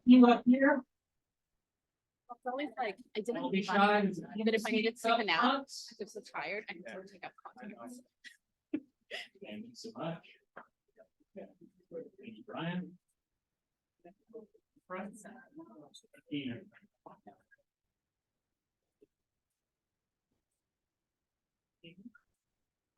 You up here? It's always like, I didn't Don't be fun, shy. but if I needed to take a nap, I'm just so tired, I can still take up content. Thank you so much. Thank you, Brian. Ian.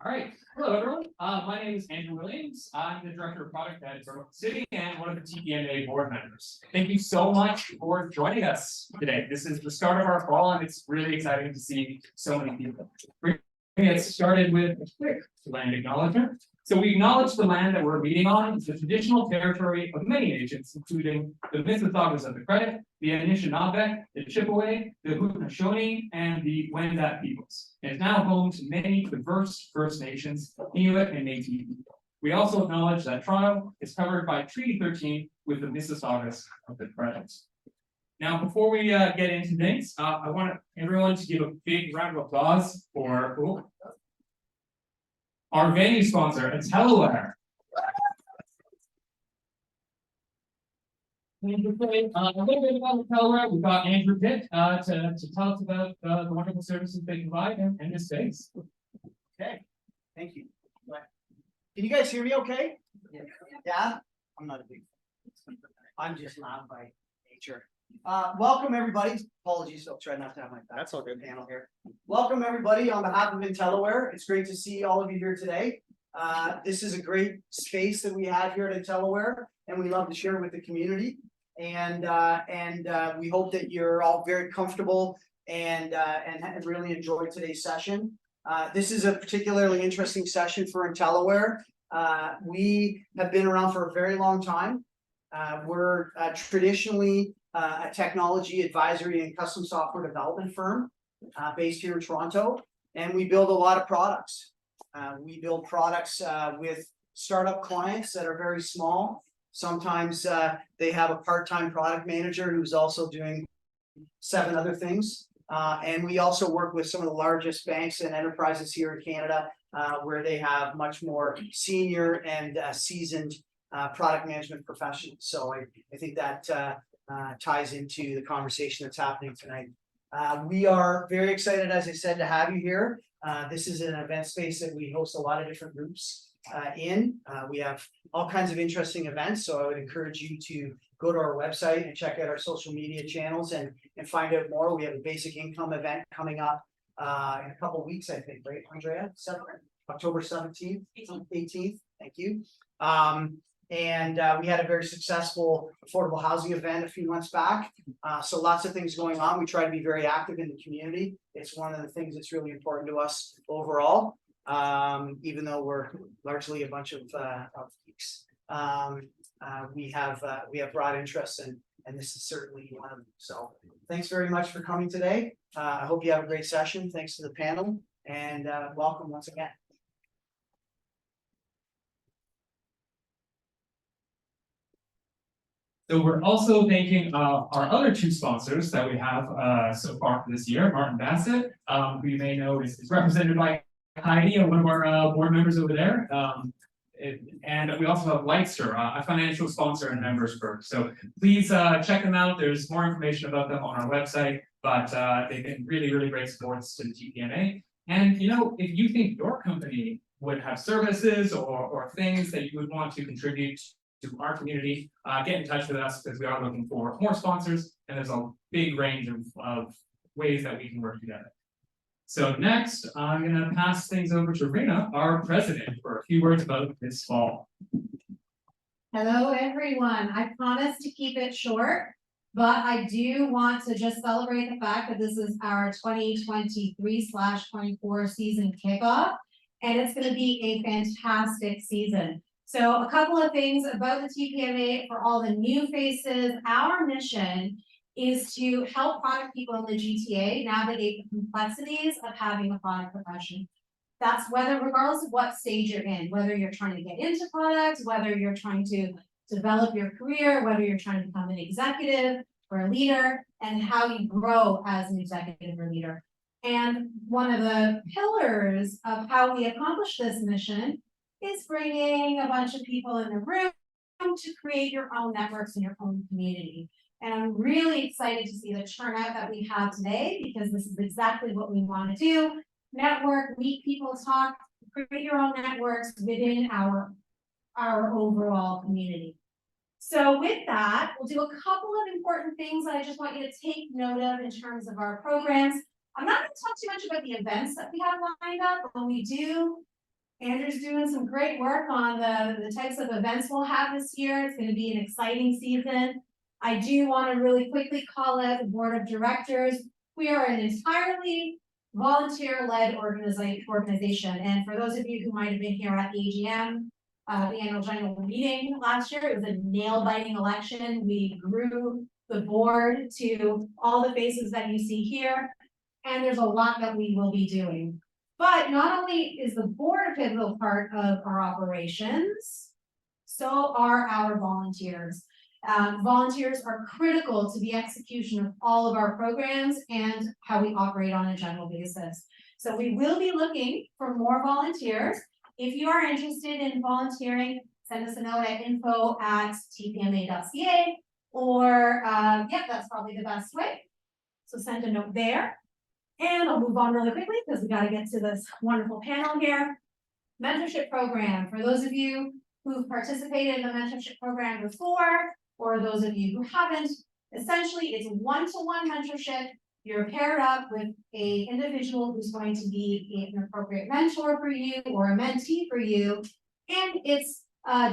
All right, hello everyone. My name is Andrew Williams. I'm the director of product at Brooklyn City and one of the TPMA board members. Thank you so much for joining us today. This is the start of our fall, and it's really exciting to see so many people. We're going to get started with a quick land acknowledgement. So we acknowledge the land that we're meeting on is the traditional territory of many nations, including the Mississaugas of the Credit, the Anishinaabe, the Chippewa, the Haudenosaunee, and the Wendat peoples. It is now home to many diverse First Nations, Inuit, and Métis people. We also acknowledge that Toronto is covered by Treaty 13 with the Mississaugas of the Credit. Now, before we get into things, I want everyone to give a big round of applause for our venue sponsor, Intelliware. And to say a little bit about Intelliware, we've got Andrew Pitt to tell us about the wonderful services they provide in this space. Okay, thank you. Can you guys hear me okay? Yeah? I'm not a big fan. I'm just loud by nature. Welcome everybody. Apologies, I'll try not to have my back. That's all good. Panel here. Welcome everybody on behalf of Intelliware. It's great to see all of you here today. This is a great space that we have here at Intelliware, and we love to share it with the community. And we hope that you're all very comfortable and really enjoy today's session. This is a particularly interesting session for Intelliware. We have been around for a very long time. We're traditionally a technology advisory and custom software development firm based here in Toronto, and we build a lot of products. We build products with startup clients that are very small. Sometimes they have a part-time product manager who's also doing 7 other things. And we also work with some of the largest banks and enterprises here in Canada, where they have much more senior and seasoned product management professionals. So I think that ties into the conversation that's happening tonight. We are very excited, as I said, to have you here. This is an event space that we host a lot of different groups in. We have all kinds of interesting events, so I would encourage you to go to our website and check out our social media channels and find out more. We have a basic income event coming up in a couple of weeks, I think, right, Andrea? October 17th, 18th. Thank you. And we had a very successful affordable housing event a few months back. So lots of things going on. We try to be very active in the community. It's one of the things that's really important to us overall, even though we're largely a bunch of geeks. We have broad interests, and this is certainly one of them. So thanks very much for coming today. I hope you have a great session. Thanks to the panel, and welcome once again. So we're also thanking our other 2 sponsors that we have so far for this year. Martin Bassett, who you may know is represented by Heidi, one of our board members over there. And we also have Lightster, a financial sponsor and members group. So please check them out. There's more information about them on our website, but they've been really, really great supports to the TPMA. And if you think your company would have services or things that you would want to contribute to our community, get in touch with us, because we are looking for more sponsors, and there's a big range of ways that we can work together. So next, I'm going to pass things over to Rena, our president, for a few words about this fall. Hello, everyone. I promise to keep it short, but I do want to just celebrate the fact that this is our 2023/24 season kickoff, and it's going to be a fantastic season. So a couple of things about the TPMA for all the new faces. Our mission is to help product people in the GTA navigate the complexities of having a product profession. That's regardless of what stage you're in, whether you're trying to get into products, whether you're trying to develop your career, whether you're trying to become an executive or a leader, and how you grow as an executive or leader. And one of the pillars of how we accomplish this mission is bringing a bunch of people in the room to create your own networks in your own community. And I'm really excited to see the turnout that we have today, because this is exactly what we want to do. Network, meet people, talk, create your own networks within our overall community. So with that, we'll do a couple of important things that I just want you to take note of in terms of our programs. I'm not going to talk too much about the events that we have lined up, but when we do, Andrew's doing some great work on the types of events we'll have this year. It's going to be an exciting season. I do want to really quickly call out the board of directors. We are an entirely volunteer-led organization. And for those of you who might have been here at the AGM, the annual general meeting last year, it was a nail-biting election. We grew the board to all the faces that you see here, and there's a lot that we will be doing. But not only is the board a pivotal part of our operations, so are our volunteers. Volunteers are critical to the execution of all of our programs and how we operate on a general basis. So we will be looking for more volunteers. If you are interested in volunteering, send us a note at info@tpma.ca, or that's probably the best way. So send a note there. And I'll move on really quickly because we got to get to this wonderful panel here. Mentorship program. For those of you who've participated in the mentorship program before, or those of you who haven't, essentially it's one-to-one mentorship. You're paired up with an individual who's going to be an appropriate mentor for you or a mentee for you. And it's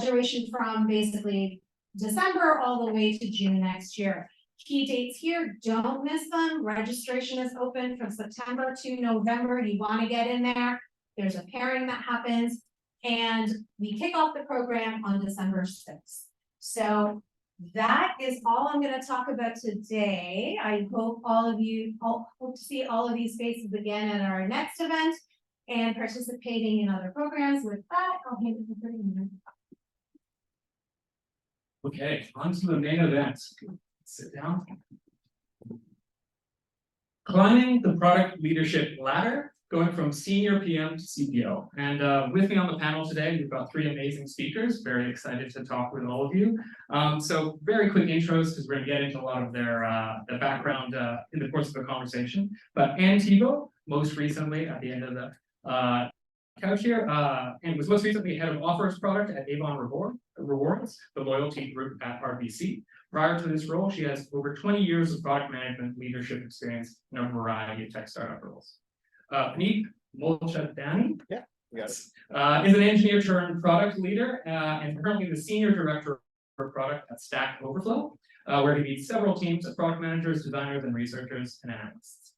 duration from basically December all the way to June next year. Key dates here, don't miss them. Registration is open from September to November. You want to get in there. There's a pairing that happens, and we kick off the program on December 6th. So that is all I'm going to talk about today. I hope hope to see all of these faces again at our next event and participating in other programs. With that, I'll hand it to 30 minutes. Okay, on to the main event. Sit down. Climbing the product leadership ladder, going from senior PM to CPO. And with me on the panel today, we've got three amazing speakers. Very excited to talk with all of you. So very quick intros, because we're going to get into a lot of their background in the course of the conversation. But Tebo, most recently at the end of the couch here, and was most recently head of offers product at Avion Rewards, the loyalty group at RBC. Prior to this role, she has over 20 years of product management leadership experience in a variety of tech startup roles. Puneet Mulchandani is an engineer turned product leader and currently the senior director of product at Stack Overflow, where he leads several teams of product managers, designers, and researchers and analysts.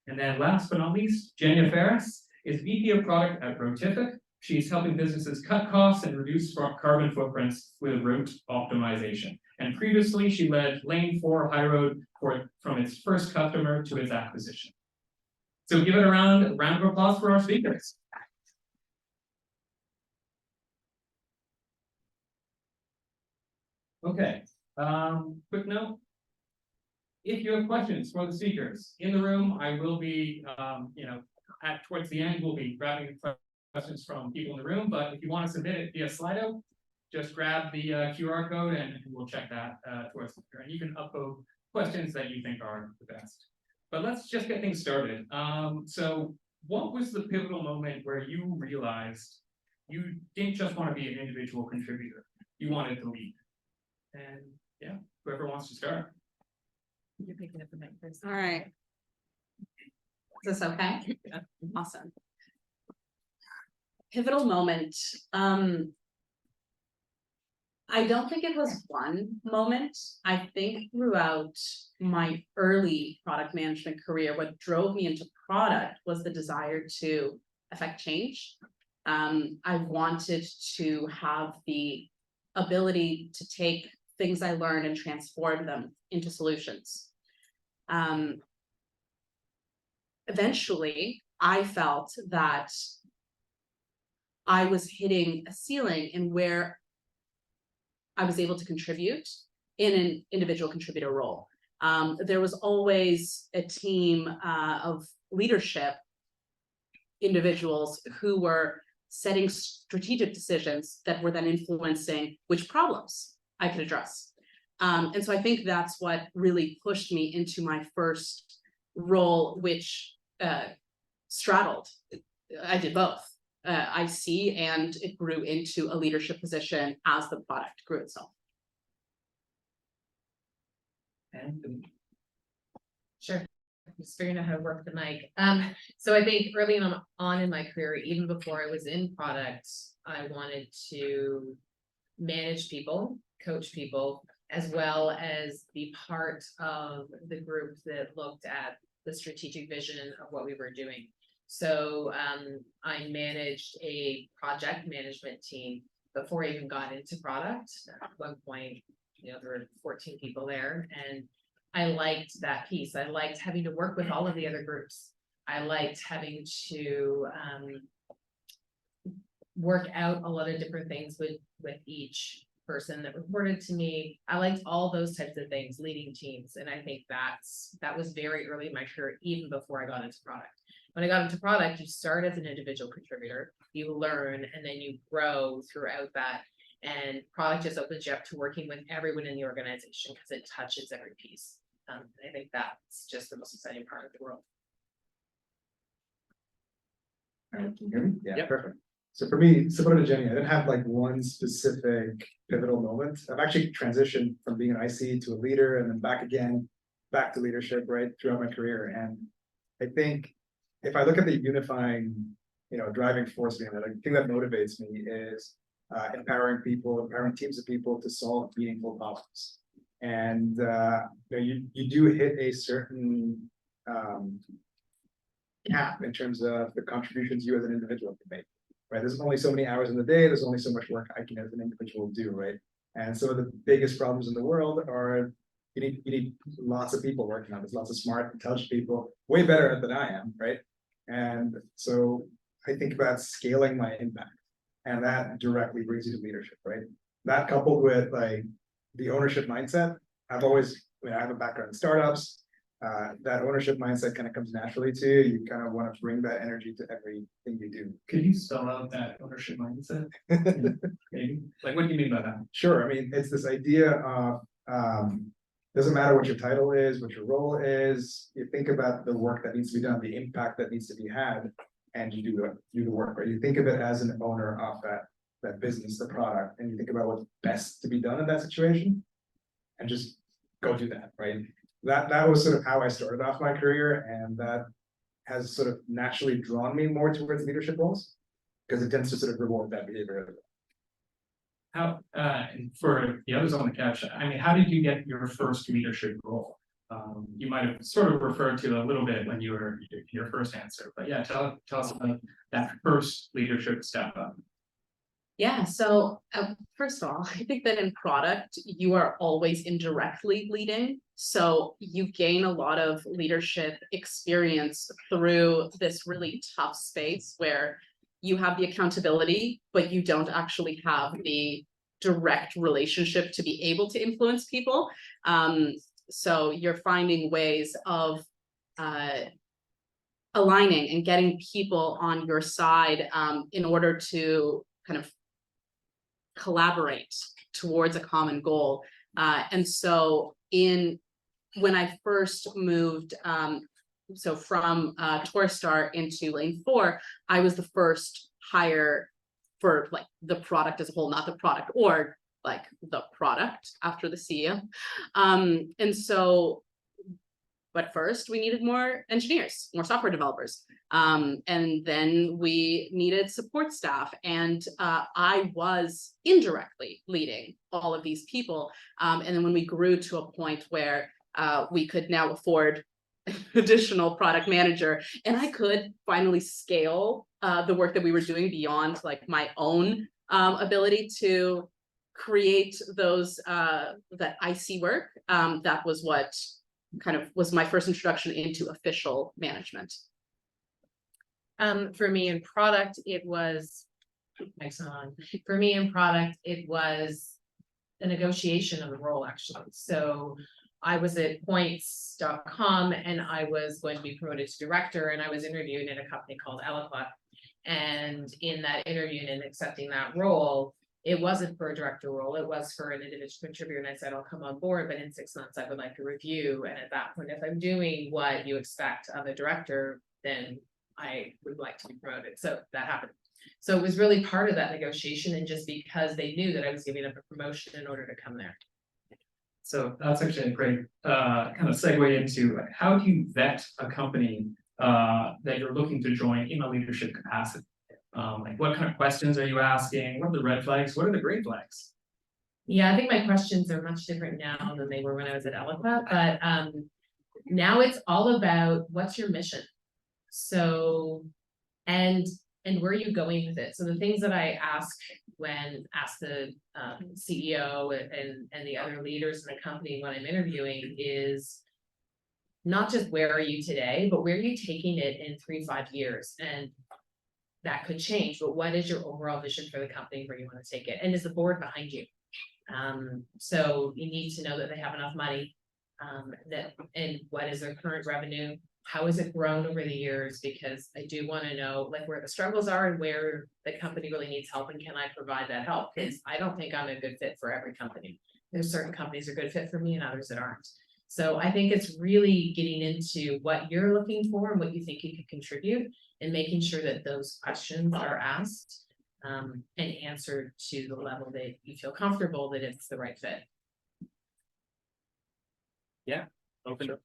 And then last but not least, Jenya Farris is VP of product at Routific. She's helping businesses cut costs and reduce carbon footprints with route optimization. And previously, she led Lane 4 High Road from its first customer to its acquisition. So give it a round of applause for our speakers. Okay, quick note. If you have questions for the speakers in the room, I will be, towards the end, we'll be grabbing questions from people in the room. But if you want to submit it via Slido, just grab the QR code and we'll check that towards the end. And you can upload questions that you think are the best. But let's just get things started. So what was the pivotal moment where you realized you didn't just want to be an individual contributor, you wanted to lead? And yeah, whoever wants to start. You're picking up the mic first. All right. Is this okay? Yeah. Awesome. Pivotal moment. I don't think it was one moment. I think throughout my early product management career, what drove me into product was the desire to affect change. I wanted to have the ability to take things I learned and transform them into solutions. Eventually, I felt that I was hitting a ceiling in where I was able to contribute in an individual contributor role. There was always a team of leadership individuals who were setting strategic decisions that were then influencing which problems I could address. And so I think that's what really pushed me into my first role, which straddled. I did both. IC, and it grew into a leadership position as the product grew itself. And Sure. I'm just figuring out how to work the mic. So I think early on in my career, even before I was in product, I wanted to manage people, coach people, as well as be part of the group that looked at the strategic vision of what we were doing. So I managed a project management team before I even got into product. At one point, there were 14 people there, and I liked that piece. I liked having to work with all of the other groups. I liked having to work out a lot of different things with each person that reported to me. I liked all those types of things, leading teams. And I think that was very early in my career, even before I got into product. When I got into product, you start as an individual contributor, you learn, and then you grow throughout that. And product just opens you up to working with everyone in the organization because it touches every piece. I think that's just the most exciting part of the world. Can you hear me? Yeah, Yep. perfect. So for me, similar to Jenya, I didn't have like one specific pivotal moment. I've actually transitioned from being an IC to a leader and then back again, back to leadership, right, throughout my career. And I think if I look at the unifying, driving force behind it, the thing that motivates me is empowering people, empowering teams of people to solve meaningful problems. And you do hit a certain cap in terms of the contributions you as an individual can make, right? There's only so many hours in the day, there's only so much work I can as an individual do, right? And some of the biggest problems in the world are you need lots of people working on this, lots of smart, intelligent people, way better than I am, right? And so I think about scaling my impact, and that directly brings you to leadership, right? That coupled with like the ownership mindset, I have a background in startups. That ownership mindset kind of comes naturally to you. You kind of want to bring that energy to everything you do. could you spell out that ownership mindset? Maybe, like, what do you mean by that? Sure, I mean, it's this idea of doesn't matter what your title is, what your role is, you think about the work that needs to be done, the impact that needs to be had, and you do the work, right? You think of it as an owner of that business, the product, and you think about what's best to be done in that situation, and just go do that, right? That was sort of how I started off my career, and that has sort of naturally drawn me more towards leadership roles, because it tends to sort of reward that behavior. How, and for the others on the couch, I mean, how did you get your first leadership role? You might have sort of referred to a little bit when you were your first answer, but yeah, tell us about that first leadership step up. Yeah, so first of all, I think that in product, you are always indirectly leading. So you gain a lot of leadership experience through this really tough space where you have the accountability, but you don't actually have the direct relationship to be able to influence people. So you're finding ways of aligning and getting people on your side in order to kind of collaborate towards a common goal. And so when I first moved so from Tourstar into Lane 4, I was the first hire for like the product as a whole, not the product org, like the product after the CEO. And so, but first we needed more engineers, more software developers. And then we needed support staff, and I was indirectly leading all of these people. And then when we grew to a point where we could now afford additional product manager, and I could finally scale the work that we were doing beyond like my own ability to create those that IC work. That was what kind of was my first introduction into official management. For me in product, it was For me in product, it was a negotiation of the role, actually. So I was at points.com and I was going to be promoted to director, and I was interviewing at a company called Eloqua. And in that interview and accepting that role, it wasn't for a director role, it was for an individual contributor, and I said, I'll come on board, but in 6 months, I would like to review, and at that point, if I'm doing what you expect of a director, then I would like to be promoted, so that happened. So it was really part of that negotiation, and just because they knew that I was giving up a promotion in order to come there. So that's actually a great kind of segue into like, how do you vet a company that you're looking to join in a leadership capacity? Like what kind of questions are you asking? What are the red flags? What are the green flags? Yeah, I think my questions are much different now than they were when I was at Eloqua, but now it's all about what's your mission? So, and where are you going with it? So the things that I ask the CEO and the other leaders in the company when I'm interviewing is not just where are you today, but where are you taking it in 3-5 years? And that could change, but what is your overall vision for the company where you want to take it? And is the board behind you? So you need to know that they have enough money, and what is their current revenue? How has it grown over the years? Because I do want to know like where the struggles are and where the company really needs help, and can I provide that help? Because I don't think I'm a good fit for every company. There's certain companies that are a good fit for me and others that aren't. So I think it's really getting into what you're looking for and what you think you can contribute, and making sure that those questions are asked and answered to the level that you feel comfortable that it's the right fit. Open.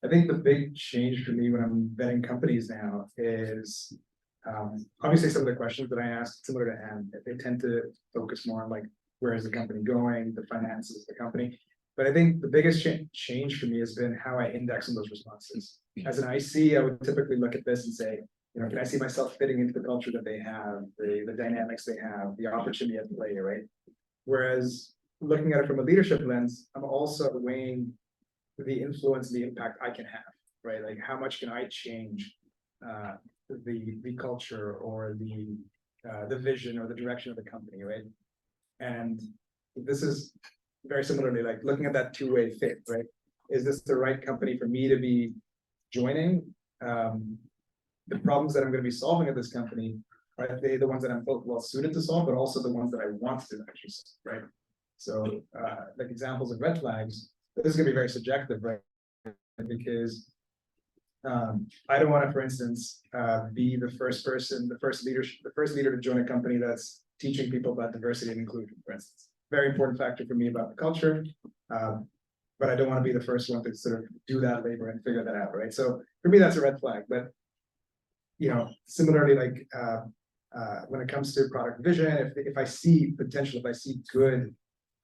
I think the big change for me when I'm vetting companies now is obviously some of the questions that I ask, similar to Anne, they tend to focus more on like, where is the company going, the finances of the company. But I think the biggest change for me has been how I index on those responses. As an IC, I would typically look at this and say, you know, can I see myself fitting into the culture that they have, the dynamics they have, the opportunity at play, right? Whereas looking at it from a leadership lens, I'm also weighing the influence and the impact I can have, right? Like how much can I change the culture or the vision or the direction of the company, right? And this is very similarly like looking at that two-way fit, right? Is this the right company for me to be joining? The problems that I'm going to be solving at this company, are they the ones that I'm both well suited to solve, but also the ones that I want to actually solve, right? So like examples of red flags, this is going to be very subjective, right? Because I don't want to, for instance, be the first leader to join a company that's teaching people about diversity and inclusion, for instance. Very important factor for me about the culture, but I don't want to be the first one to sort of do that labor and figure that out, right? So for me, that's a red flag. But you know, similarly, like when it comes to product vision, if I see potential, if I see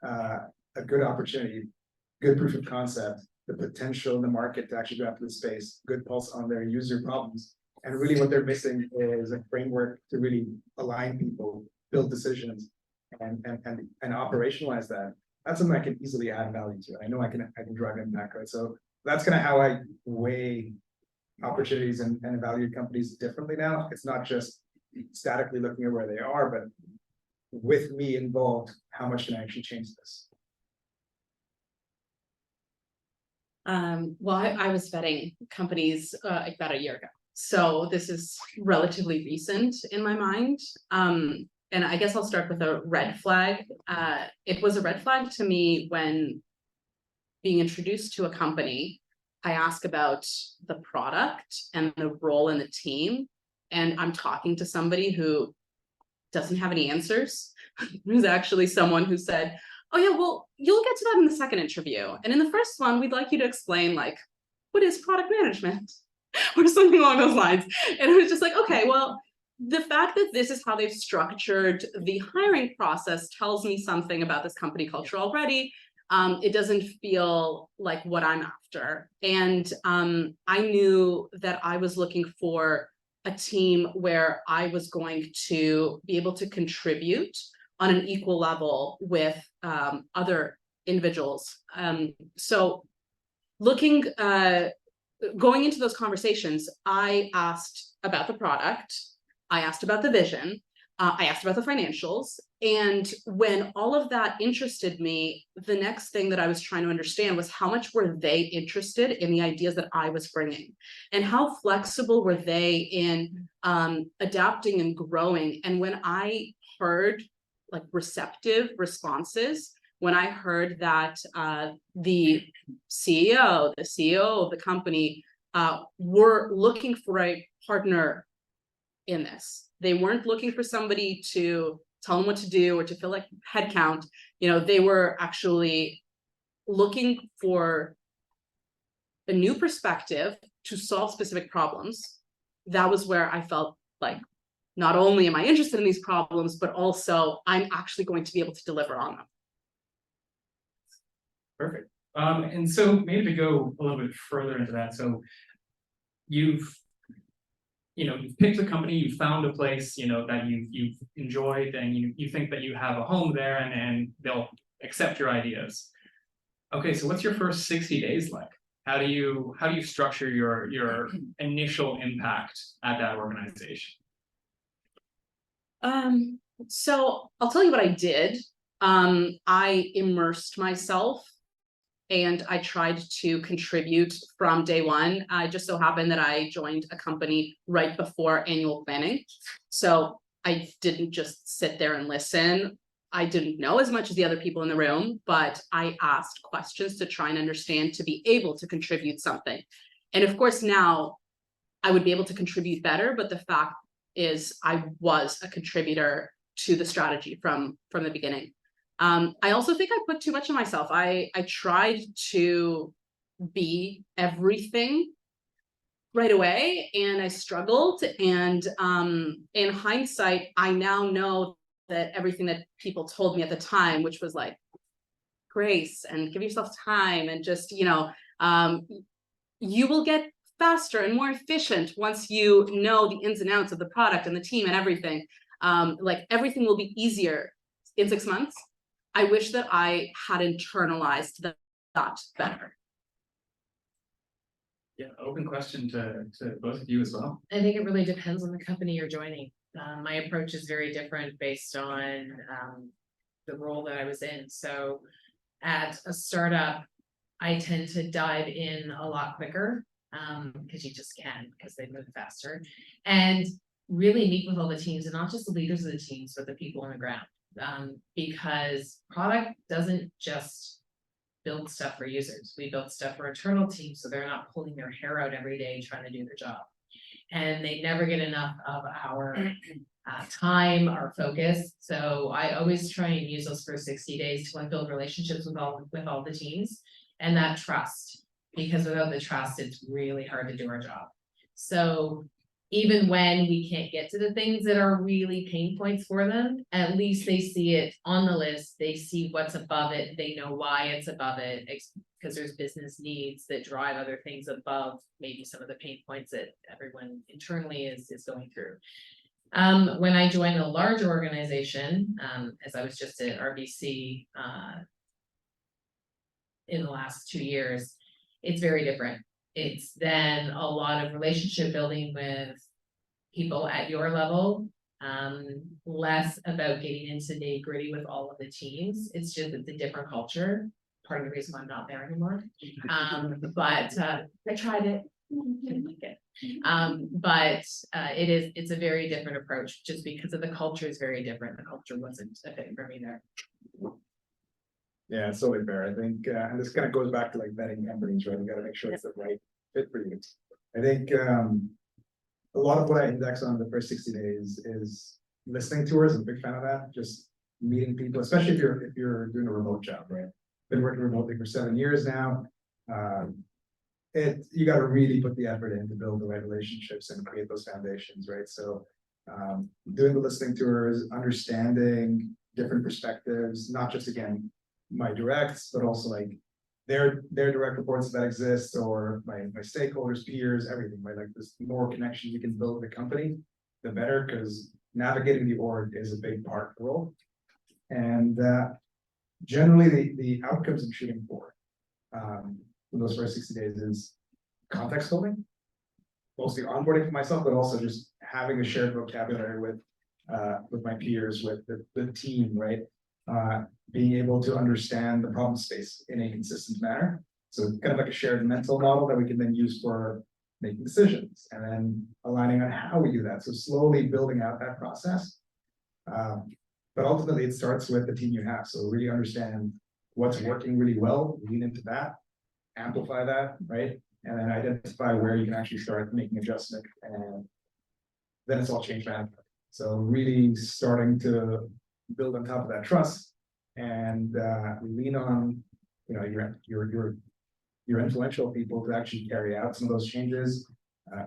a good opportunity, good proof of concept, the potential in the market to actually go after the space, good pulse on their user problems, and really what they're missing is a framework to really align people, build decisions, and operationalize that. That's something I can easily add value to. I know I can drive impact, right? So that's kind of how I weigh opportunities and evaluate companies differently now. It's not just statically looking at where they are, but with me involved, how much can I actually change this? Well, I was vetting companies about a year ago, so this is relatively recent in my mind. And I guess I'll start with a red flag. It was a red flag to me when being introduced to a company, I ask about the product and the role in the team, and I'm talking to somebody who doesn't have any answers. Who's actually someone who said, oh yeah, well, you'll get to that in the second interview. And in the first one, we'd like you to explain like, what is product management? Or something along those lines. And it was just like, okay, well, the fact that this is how they've structured the hiring process tells me something about this company culture already. It doesn't feel like what I'm after. And I knew that I was looking for a team where I was going to be able to contribute on an equal level with other individuals. So going into those conversations, I asked about the product, I asked about the vision, I asked about the financials. And when all of that interested me, the next thing that I was trying to understand was how much were they interested in the ideas that I was bringing, and how flexible were they in adapting and growing. And when I heard like receptive responses when I heard that the CEO, the CEO of the company were looking for a partner in this. They weren't looking for somebody to tell them what to do or to fill like headcount. You know, they were actually looking for a new perspective to solve specific problems. That was where I felt like, not only am I interested in these problems, but also I'm actually going to be able to deliver on them. Perfect. And so maybe to go a little bit further into that, so you've picked a company, you found a place, that you've enjoyed, and you think that you have a home there, and they'll accept your ideas. Okay, so what's your first 60 days like? How do you structure your initial impact at that organization? So I'll tell you what I did. I immersed myself and I tried to contribute from day one. I just so happened that I joined a company right before annual planning. So I didn't just sit there and listen. I didn't know as much as the other people in the room, but I asked questions to try and understand, to be able to contribute something. And of course, now I would be able to contribute better, but the fact is I was a contributor to the strategy from the beginning. I also think I put too much on myself. I tried to be everything right away, and I struggled. And in hindsight, I now know that everything that people told me at the time, which was like, grace and give yourself time, and just, you will get faster and more efficient once you know the ins and outs of the product and the team and everything. Like everything will be easier in 6 months. I wish that I had internalized that better. Yeah, open question to both of you as well. I think it really depends on the company you're joining. My approach is very different based on the role that I was in. So at a startup, I tend to dive in a lot quicker because you just can, because they move faster, and really meet with all the teams, and not just the leaders of the teams, but the people on the ground. Because product doesn't just build stuff for users. We build stuff for internal teams, so they're not pulling their hair out every day trying to do their job. And they never get enough of our time, our focus. So I always try and use those first 60 days to build relationships with all the teams, and that trust, because without the trust, it's really hard to do our job. So even when we can't get to the things that are really pain points for them, at least they see it on the list. They see what's above it. They know why it's above it, because there's business needs that drive other things above maybe some of the pain points that everyone internally is going through. When I joined a larger organization, as I was just at RBC in the last 2 years, it's very different. It's then a lot of relationship building with people at your level, less about getting into the gritty with all of the teams. It's just it's a different culture. Part of the reason why I'm not there anymore. But I tried it. Didn't like it. It's a very different approach, just because of the culture is very different. The culture wasn't a fit for me there. Yeah, it's totally fair. I think, and this kind of goes back to like vetting companies, right? You got to make sure it's the right fit for you. I think a lot of what I index on the first 60 days is listening tours. I'm a big fan of that. Just meeting people, especially if you're doing a remote job, right? Been working remotely for 7 years now. You got to really put the effort in to build the right relationships and create those foundations, right? So doing the listening tours, understanding different perspectives, not just again my directs, but also like their direct reports that exist, or my stakeholders, peers, everything, right? Like this, the more connections you can build with the company, the better, because navigating the org is a big part of the role. And generally the outcomes I'm shooting for those first 60 days is context building, mostly onboarding for myself, but also just having a shared vocabulary with my peers, with the team, right? Being able to understand the problem space in a consistent manner. So it's kind of like a shared mental model that we can then use for making decisions, and then aligning on how we do that. So slowly building out that process. But ultimately, it starts with the team you have. So really understand what's working really well, lean into that, amplify that, right? And then identify where you can actually start making adjustment, and then it's all change management. So really starting to build on top of that trust and lean on, you know, your influential people to actually carry out some of those changes,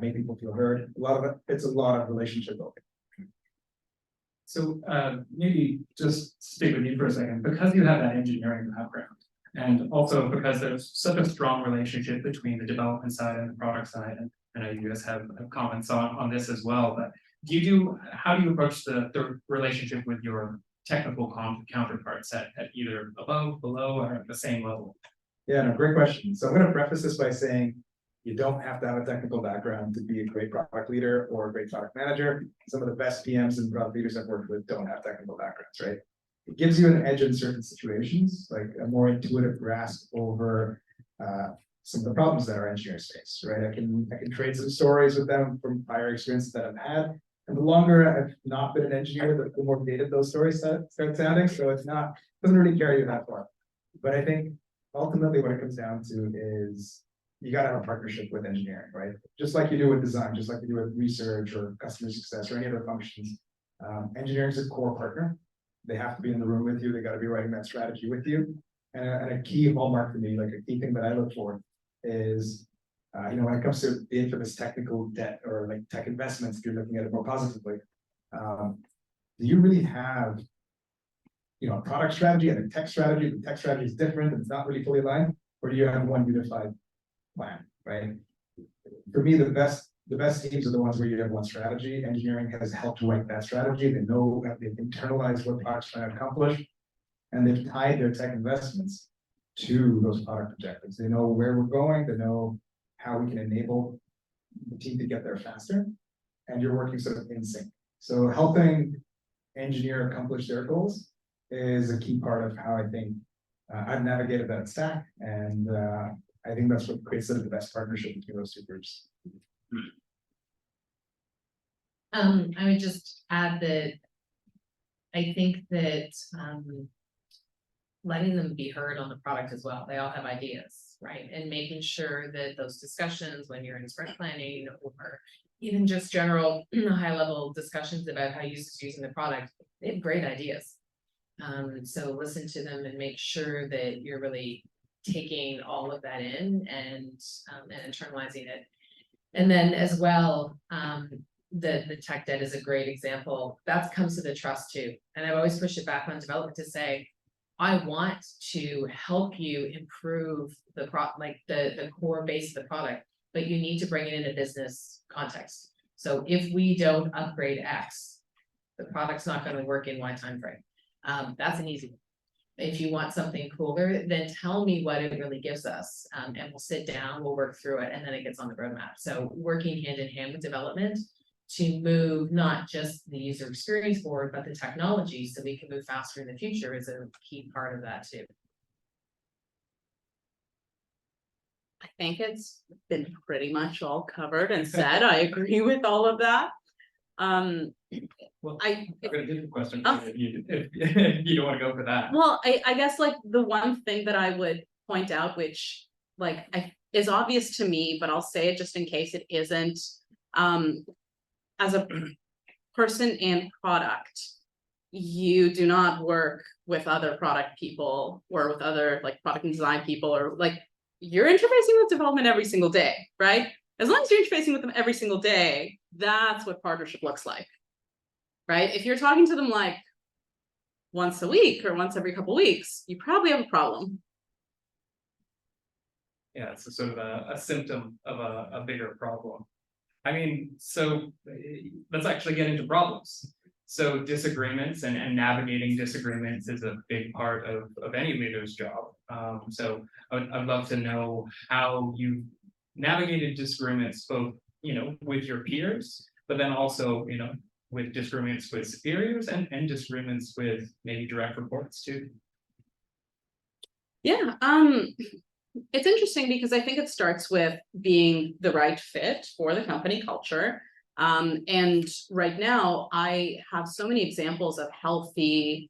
make people feel heard. A lot of it, it's a lot of relationship building. So maybe just stick with you for a second, because you have that engineering background. And also because there's such a strong relationship between the development side and the product side, and I know you guys have comments on this as well, but how do you approach the relationship with your technical counterparts at either above, below, or at the same level? Yeah, no, great question. So I'm going to preface this by saying you don't have to have a technical background to be a great product leader or a great product manager. Some of the best PMs and product leaders I've worked with don't have technical backgrounds, right? It gives you an edge in certain situations, like a more intuitive grasp over some of the problems that our engineers face, right? I can trade some stories with them from prior experience that I've had. And the longer I've not been an engineer, the more dated those stories start sounding. So doesn't really carry you that far. But I think ultimately what it comes down to is you got to have a partnership with engineering, right? Just like you do with design, just like you do with research or customer success or any other functions. Engineering is a core partner. They have to be in the room with you. They got to be writing that strategy with you. And a key hallmark for me, like a key thing that I look for is, you know, when it comes to the infamous technical debt or like tech investments, if you're looking at it more positively, do you really have, you know, a product strategy and a tech strategy? The tech strategy is different and it's not really fully aligned, or do you have one unified plan, right? For me, the best teams are the ones where you have one strategy. Engineering has helped write that strategy. They know that they've internalized what products trying to accomplish, and they've tied their tech investments to those product objectives. They know where we're going. They know how we can enable the team to get there faster, and you're working sort of in sync. So helping engineer accomplish their goals is a key part of how I think I've navigated that at Stack, and I think that's what creates sort of the best partnership between those two groups. I would just add that I think that letting them be heard on the product as well. They all have ideas, right? And making sure that those discussions when you're in sprint planning or even just general high level discussions about how users using the product, they have great ideas. So listen to them and make sure that you're really taking all of that in and internalizing it. And then as well, the tech debt is a great example. That comes to the trust too. And I've always pushed it back on development to say, I want to help you improve the core base of the product, but you need to bring it in a business context. So if we don't upgrade X, the product's not going to work in Y timeframe. That's an easy one. If you want something cooler, then tell me what it really gives us, and we'll sit down, we'll work through it, and then it gets on the roadmap. So working hand in hand with development to move not just the user experience forward, but the technology so we can move faster in the future is a key part of that too. I think it's been pretty much all covered and said. I agree with all of that. Well, I'm gonna give you a question if you don't want to go for that. Well, I guess like the one thing that I would point out, which like is obvious to me, but I'll say it just in case it isn't, as a person in product, you do not work with other product people or with other like product and design people, or like you're interfacing with development every single day, right? As long as you're interfacing with them every single day, that's what partnership looks like, right? If you're talking to them like once a week or once every couple weeks, you probably have a problem. Yeah, it's a sort of a symptom of a bigger problem. I mean, so let's actually get into problems. So disagreements and navigating disagreements is a big part of any leader's job. So I'd love to know how you navigated disagreements, both, you know, with your peers, but then also, you know, with disagreements with superiors and disagreements with maybe direct reports too. Yeah, it's interesting because I think it starts with being the right fit for the company culture. And right now, I have so many examples of healthy,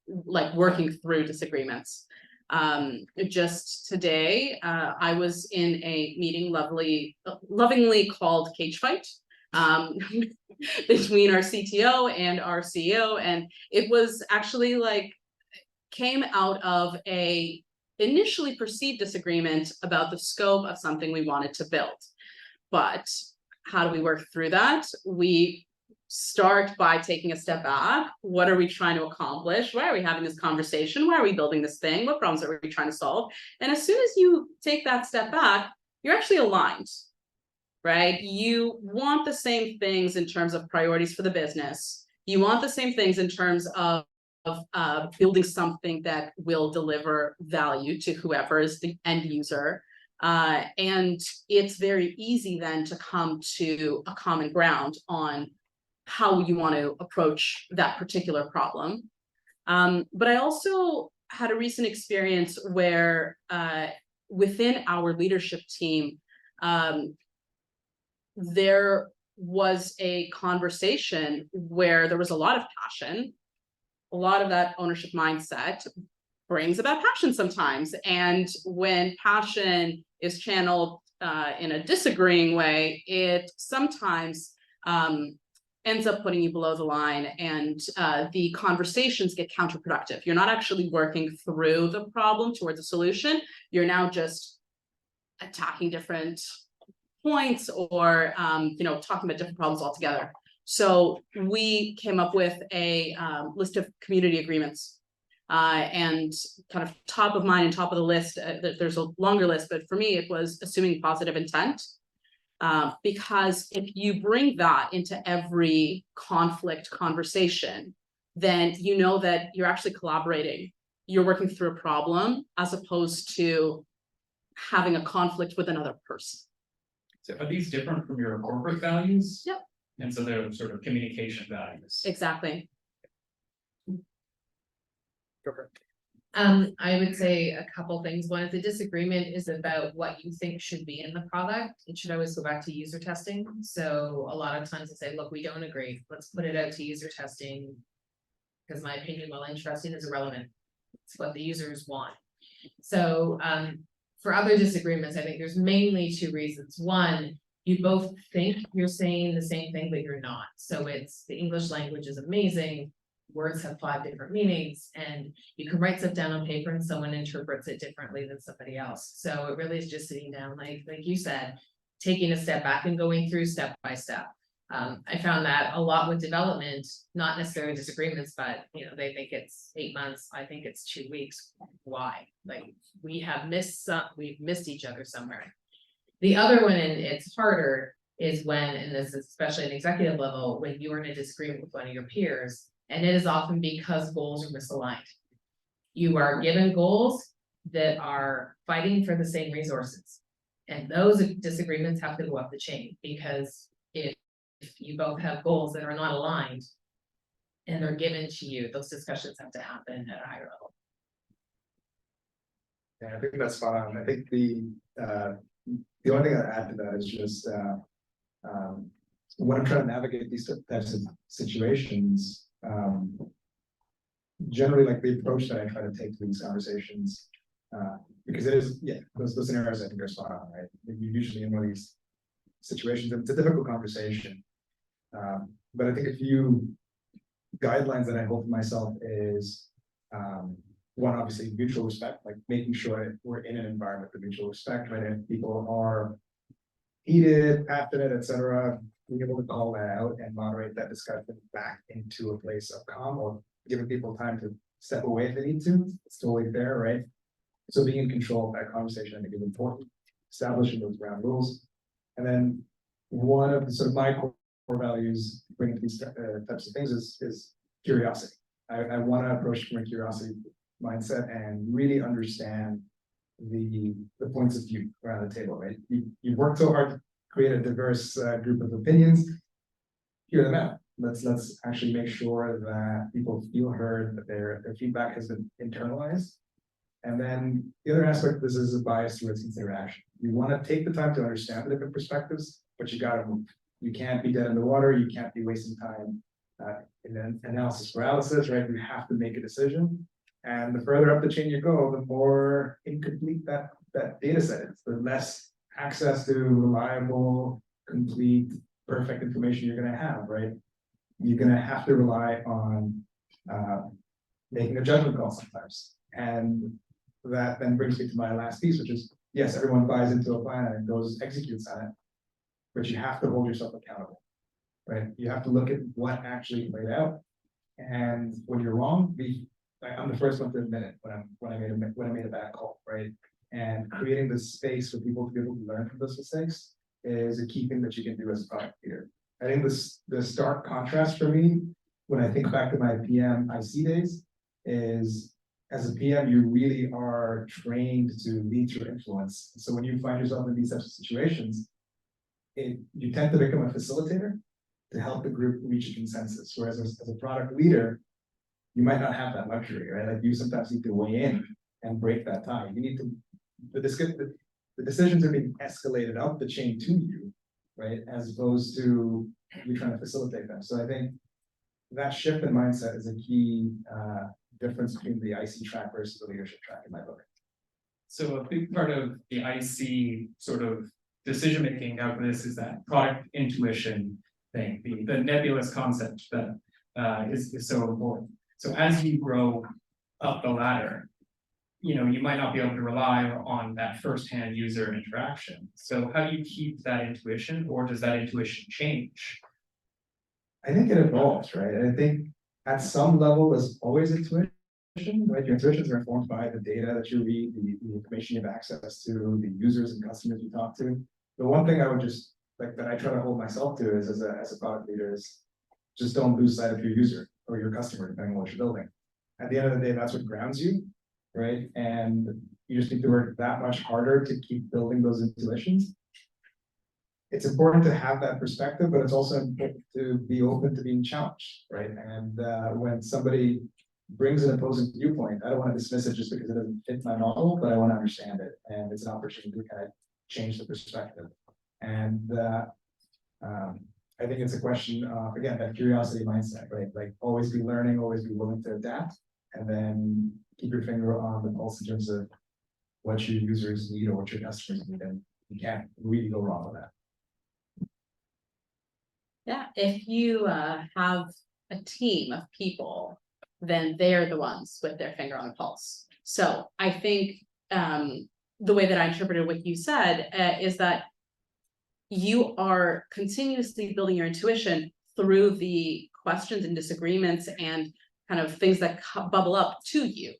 like working through disagreements. Just today, I was in a meeting lovingly called Cage Fight. Between our CTO and our CEO, and it was actually like came out of a initially perceived disagreement about the scope of something we wanted to build. But how do we work through that? We start by taking a step back. What are we trying to accomplish? Why are we having this conversation? Why are we building this thing? What problems are we trying to solve? And as soon as you take that step back, you're actually aligned, right? You want the same things in terms of priorities for the business. You want the same things in terms of building something that will deliver value to whoever is the end user. And it's very easy then to come to a common ground on how you want to approach that particular problem. But I also had a recent experience where within our leadership team, there was a conversation where there was a lot of passion. A lot of that ownership mindset brings about passion sometimes. And when passion is channeled in a disagreeing way, it sometimes ends up putting you below the line, and the conversations get counterproductive. You're not actually working through the problem towards a solution. You're now just attacking different points or talking about different problems altogether. So we came up with a list of community agreements, and kind of top of mind and top of the list. There's a longer list, but for me, it was assuming positive intent. Because if you bring that into every conflict conversation, then you know that you're actually collaborating. You're working through a problem as opposed to having a conflict with another person. So are these different from your corporate values? Yep. And so they're sort of communication values. Exactly. I would say a couple things. One, if the disagreement is about what you think should be in the product, it should always go back to user testing. So a lot of times I say, look, we don't agree. Let's put it out to user testing. Because my opinion, while interesting, is irrelevant. It's what the users want. So for other disagreements, I think there's mainly two reasons. One, you both think you're saying the same thing, but you're not. So it's the English language is amazing. Words have 5 different meanings, and you can write stuff down on paper and someone interprets it differently than somebody else. So it really is just sitting down, like you said, taking a step back and going through step by step. I found that a lot with development, not necessarily disagreements, but they think it's 8 months. I think it's 2 weeks. Why? Like we've missed each other somewhere. The other one, and it's harder, is when, and this is especially at an executive level, when you are in a disagreement with one of your peers, and it is often because goals are misaligned. You are given goals that are fighting for the same resources. And those disagreements have to go up the chain, because if you both have goals that are not aligned and they're given to you, those discussions have to happen at a higher level. Yeah, I think that's spot on. I think the only thing I'd add to that is just when I'm trying to navigate these types of situations, generally like the approach that I try to take to these conversations, because it is, those scenarios I think are spot on, right? You're usually in one of these situations, and it's a difficult conversation. But I think a few guidelines that I hold for myself is, one, obviously mutual respect, like making sure we're in an environment of mutual respect, right? And people are heated, passionate, etc., being able to call that out and moderate that discussion back into a place of calm, or giving people time to step away if they need to. It's totally fair, right? So being in control of that conversation, I think, is important. Establishing those ground rules. And then one of the sort of my core values bringing these types of things is curiosity. I want to approach from a curiosity mindset and really understand the points of view around the table, right? You worked so hard to create a diverse group of opinions. Hear them out. Let's actually make sure that people feel heard, that their feedback has been internalized. And then the other aspect of this is a bias towards consideration. You want to take the time to understand the different perspectives, but you got to move. You can't be dead in the water, you can't be wasting time in an analysis paralysis, right? You have to make a decision. And the further up the chain you go, the more incomplete that data set is, the less access to reliable, complete, perfect information you're gonna have, right? You're gonna have to rely on making a judgment call sometimes. And that then brings me to my last piece, which is, yes, everyone buys into a plan and goes executes on it, but you have to hold yourself accountable, right? You have to look at what actually played out. And when you're wrong, I'm the first one to admit it when I made a bad call, right? And creating the space for people to be able to learn from those mistakes is a key thing that you can do as a product leader. I think the stark contrast for me, when I think back to my PM IC days, is as a PM, you really are trained to lead through influence. So when you find yourself in these types of situations, you tend to become a facilitator to help the group reach a consensus. Whereas as a product leader, you might not have that luxury, right? Like you sometimes need to weigh in and break that tie. You need to, the decisions are being escalated up the chain to you, right? As opposed to you trying to facilitate them. So I think that shift in mindset is a key difference between the IC track versus the leadership track in my book. So a big part of the IC sort of decision-making out of this is that product intuition thing, the nebulous concept that is so important. So as you grow up the ladder, you know, you might not be able to rely on that firsthand user interaction. So how do you keep that intuition, or does that intuition change? I think it evolves, right? And I think at some level, there's always intuition, right? Your intuitions are informed by the data that you read, the information you have access to, the users and customers you talk to. The one thing I would just like that I try to hold myself to is as a product leader is just don't lose sight of your user or your customer, depending on what you're building. At the end of the day, that's what grounds you, right? And you just need to work that much harder to keep building those intuitions. It's important to have that perspective, but it's also important to be open to being challenged, right? And when somebody brings an opposing viewpoint, I don't want to dismiss it just because it doesn't fit my model, but I want to understand it. And it's an opportunity to kind of change the perspective. And I think it's a question of, again, that curiosity mindset, right? Like always be learning, always be willing to adapt, and then keep your finger on the pulse in terms of what your users need or what your customers need. And you can't really go wrong with that. Yeah, if you have a team of people, then they're the ones with their finger on the pulse. So I think the way that I interpreted what you said is that you are continuously building your intuition through the questions and disagreements and kind of things that bubble up to you.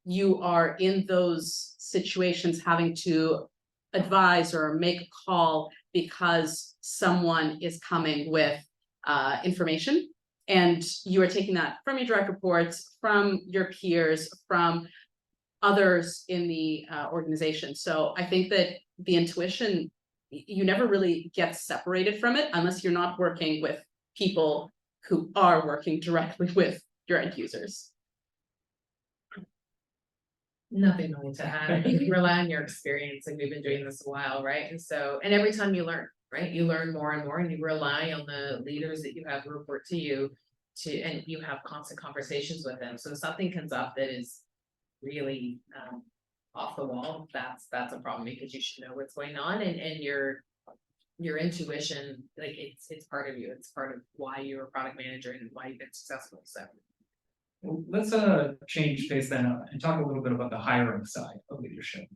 You are in those situations having to advise or make a call because someone is coming with information, and you are taking that from your direct reports, from your peers, from others in the organization. So I think that the intuition, you never really get separated from it unless you're not working with people who are working directly with your end users. Nothing really to add. I think you rely on your experience, and we've been doing this a while, right? And so, and every time you learn, right? You learn more and more, and you rely on the leaders that you have who report to you and you have constant conversations with them. So if something comes up that is really off the wall, that's a problem, because you should know what's going on, and your intuition, like it's part of you. It's part of why you're a product manager and why you've been successful. So Well, let's change pace then and talk a little bit about the hiring side of leadership.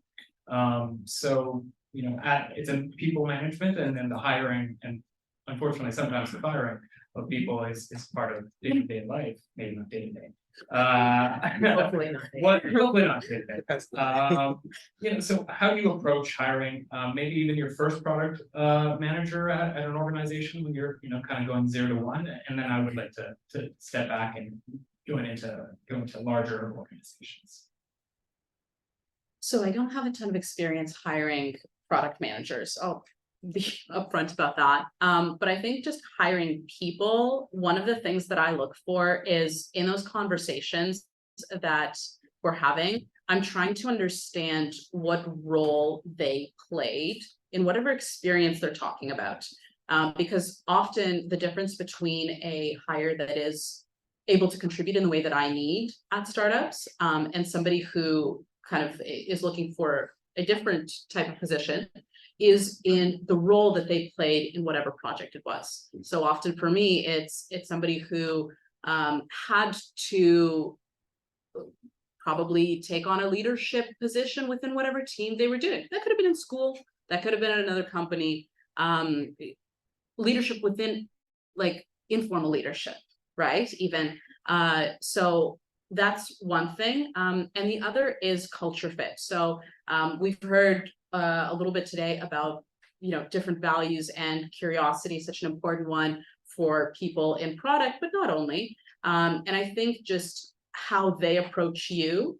So, you know, it's in people management, and then the hiring, and unfortunately sometimes the firing of people is part of day-to-day life, maybe not day-to-day. hopefully not. Hopefully not day-to-day. You know, so how do you approach hiring? Maybe even your first product manager at an organization when you're, you know, kind of going 0 to 1, and then I would like to step back and go into larger organizations. So I don't have a ton of experience hiring product managers. I'll be upfront about that. But I think just hiring people, one of the things that I look for is in those conversations that we're having, I'm trying to understand what role they played in whatever experience they're talking about. Because often the difference between a hire that is able to contribute in the way that I need at startups, and somebody who kind of is looking for a different type of position is in the role that they played in whatever project it was. So often for me, it's somebody who had to probably take on a leadership position within whatever team they were doing. That could have been in school, that could have been at another company. Leadership within like informal leadership, right? Even so that's one thing. And the other is culture fit. So we've heard a little bit today about, you know, different values, and curiosity is such an important one for people in product, but not only. And I think just how they approach you,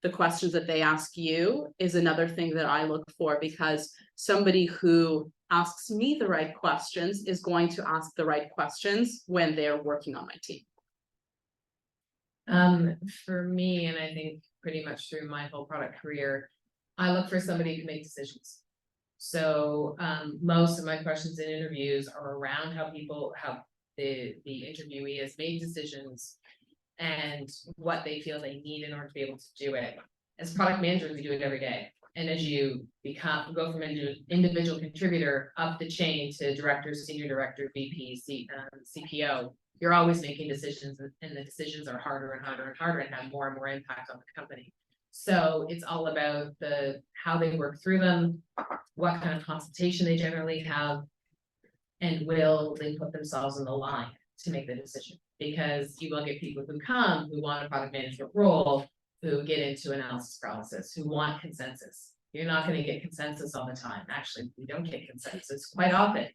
the questions that they ask you is another thing that I look for, because somebody who asks me the right questions is going to ask the right questions when they're working on my team. For me, and I think pretty much through my whole product career, I look for somebody who can make decisions. So most of my questions in interviews are around how the interviewee has made decisions and what they feel they need in order to be able to do it. As product managers, we do it every day. And as you go from individual contributor up the chain to director, senior director, VP, CPO, you're always making decisions, and the decisions are harder and harder and harder and have more and more impact on the company. So it's all about how they work through them, what kind of consultation they generally have, and will they put themselves in the line to make the decision. Because you will get people who want a product management role, who get into analysis paralysis, who want consensus. You're not going to get consensus all the time. Actually, we don't get consensus quite often.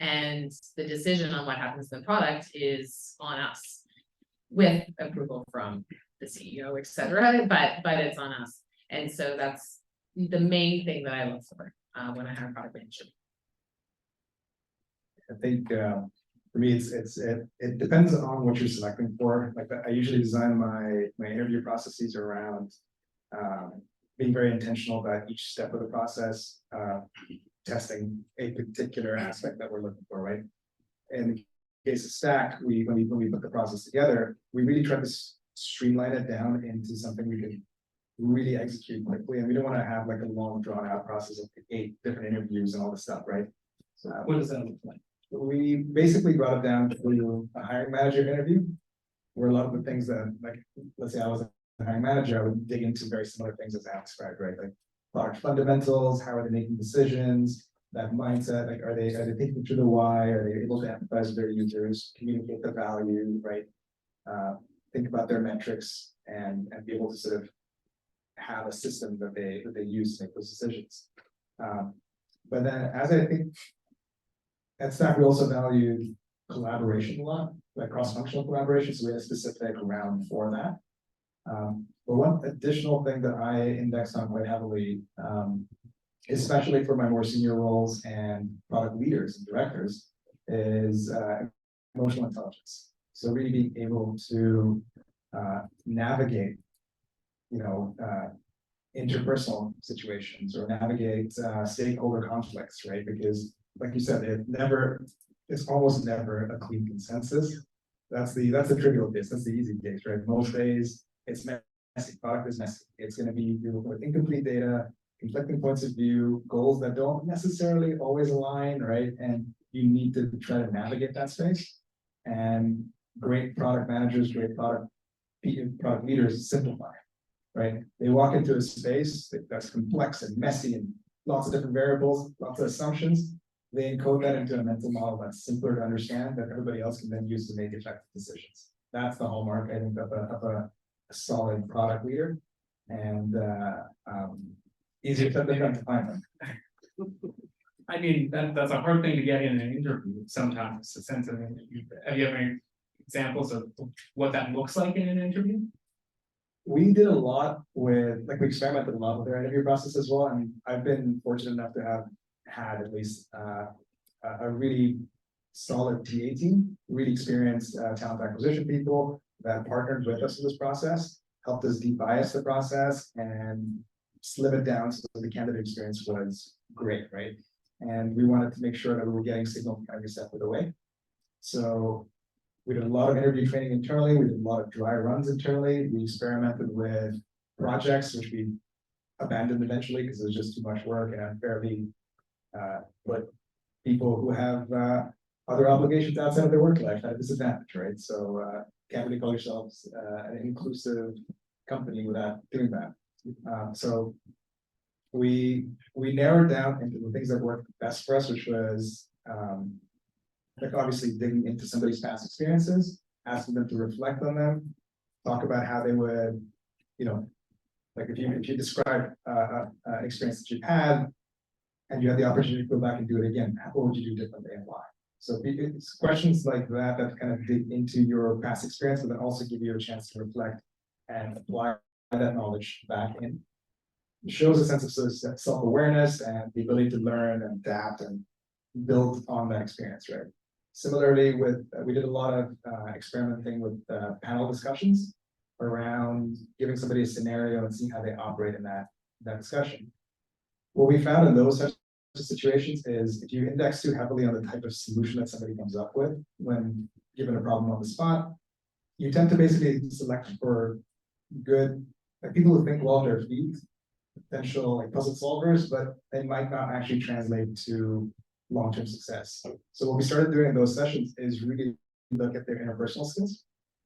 And the decision on what happens in the product is on us, with approval from the CEO, et cetera, but it's on us. And so that's the main thing that I look for when I hire product manager. I think for me, it depends on what you're selecting for. Like I usually design my interview processes around being very intentional about each step of the process, testing a particular aspect that we're looking for, right? In the case of Stack, when we put the process together, we really tried to streamline it down into something we can really execute quickly, and we don't want to have like a long drawn out process of 8 different interviews and all this stuff, right? So What does that look like? we basically brought it down to a hiring manager interview, where a lot of the things that, like, let's say I was a hiring manager, I would dig into very similar things as Alex described, right? Like product fundamentals, how are they making decisions, that mindset, like are they thinking through the why, are they able to empathize with their users, communicate the value, right? Think about their metrics and be able to sort of have a system that they use to make those decisions. But then, as I think at Stack, we also valued collaboration a lot, like cross-functional collaboration. So we had a specific round for that. But one additional thing that I indexed on quite heavily, especially for my more senior roles and product leaders and directors, is emotional intelligence. So really being able to navigate, interpersonal situations, or navigate stakeholder conflicts, right? Because, like you said, it's almost never a clean consensus. That's the trivial case. That's the easy case, right? Most days it's messy. Product is messy. It's going to be with incomplete data, conflicting points of view, goals that don't necessarily always align, right? And you need to try to navigate that space. And great product managers, great product leaders simplify, right? They walk into a space that's complex and messy and lots of different variables, lots of assumptions. They encode that into a mental model that's simpler to understand, that everybody else can then use to make effective decisions. That's the hallmark, I think, of a solid product leader, and easier said than done to find them. I mean, that's a hard thing to get in an interview sometimes, a sense of, have you ever any examples of what that looks like in an interview? We did a lot with, like, we experimented a lot with our interview process as well. And I've been fortunate enough to have had at least a really solid TA team, really experienced talent acquisition people that partnered with us in this process, helped us de-bias the process and slim it down so that the candidate experience was great, right? And we wanted to make sure that we were getting signal from every step of the way. So we did a lot of interview training internally, we did a lot of dry runs internally, we experimented with projects, which we abandoned eventually because it was just too much work and unfairly put people who have other obligations outside of their work life at a disadvantage, right? So can't really call yourselves an inclusive company without doing that. So we narrowed down into the things that worked best for us, which was like obviously digging into somebody's past experiences, asking them to reflect on them, talk about how they would, like if you describe an experience that you've had and you had the opportunity to go back and do it again, what would you do differently and why? So it's questions like that that kind of dig into your past experience, but then also give you a chance to reflect and apply that knowledge back in. It shows a sense of self-awareness and the ability to learn and adapt and build on that experience, right? Similarly, we did a lot of experimenting with panel discussions around giving somebody a scenario and seeing how they operate in that discussion. What we found in those types of situations is if you index too heavily on the type of solution that somebody comes up with when given a problem on the spot, you tend to basically select for good, like people who think well on their feet, potential like puzzle solvers, but they might not actually translate to long-term success. So what we started doing in those sessions is really look at their interpersonal skills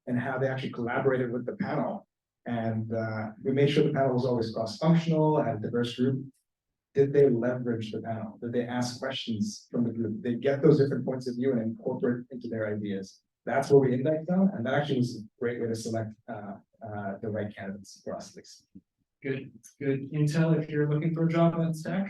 and how they actually collaborated with the panel. And we made sure the panel was always cross-functional, had a diverse group. Did they leverage the panel? Did they ask questions from the group? Did they get those different points of view and incorporate into their ideas? That's what we indexed on, and that actually was a great way to select the right candidates for us at least. Good intel if you're looking for a job at Stack.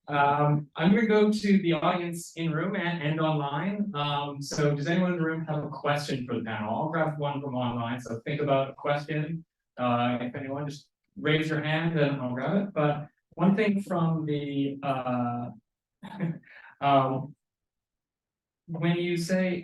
I'm gonna go to the audience in room and online. So does anyone in the room have a question for the panel? I'll grab one from online, so think about a question. If anyone, just raise your hand and I'll grab it. But one thing from the when you say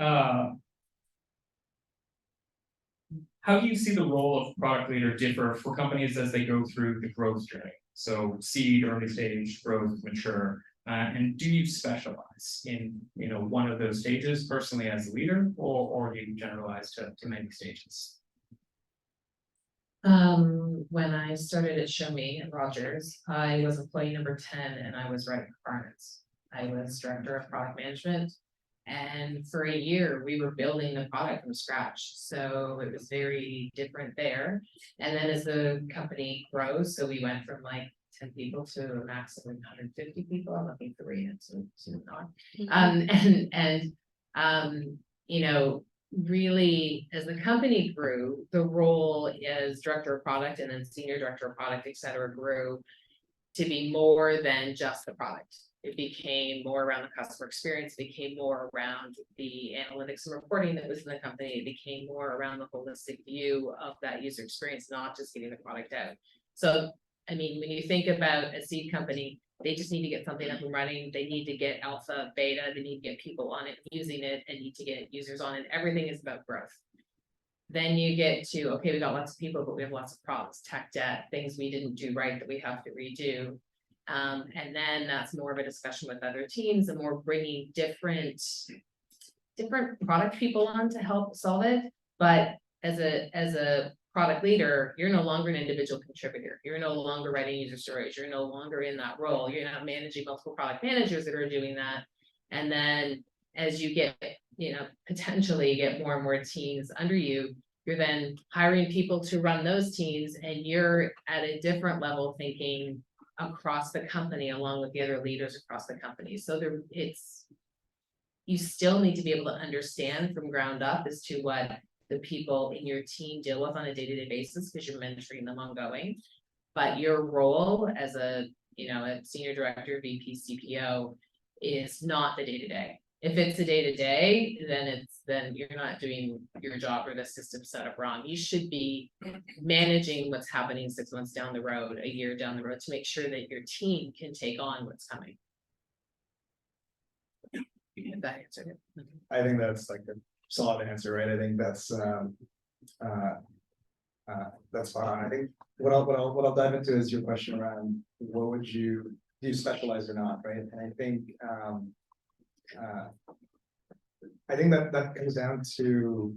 how do you see the role of product leader differ for companies as they go through the growth journey? So seed, early stage, growth, mature, and do you specialize in one of those stages personally as a leader, or do you generalize to many stages? When I started at Show Me at Rogers, I was employee number 10 and I was writing requirements. I was director of product management. And for a year, we were building the product from scratch. So it was very different there. And then as the company grows, so we went from like 10 people to a maximum 150 people. I'm looking to read it, so not. Really, as the company grew, the role as director of product and then senior director of product, et cetera, grew to be more than just the product. It became more around the customer experience, it became more around the analytics and reporting that was in the company, it became more around the holistic view of that user experience, not just getting the product out. So, I mean, when you think about a seed company, they just need to get something up and running, they need to get alpha, beta, they need to get people on it, using it, and need to get users on it. Everything is about growth. Then you get to, okay, we got lots of people, but we have lots of problems, tech debt, things we didn't do right that we have to redo. And then that's more of a discussion with other teams and more bringing different product people on to help solve it. But as a product leader, you're no longer an individual contributor. You're no longer writing user stories. You're no longer in that role. You're not managing multiple product managers that are doing that. And then as you get, potentially get more and more teams under you, you're then hiring people to run those teams, and you're at a different level thinking across the company along with the other leaders across the company. So you still need to be able to understand from ground up as to what the people in your team deal with on a day-to-day basis, because you're mentoring them ongoing. But your role as a senior director, VP, CPO is not the day-to-day. If it's a day-to-day, then you're not doing your job, or the system set up wrong. You should be managing what's happening 6 months down the road, a year down the road, to make sure that your team can take on what's coming. That answered it. I think that's like a solid answer, right? I think that's spot on. I think what I'll dive into is your question around what would you do you specialize or not, right? And I think that comes down to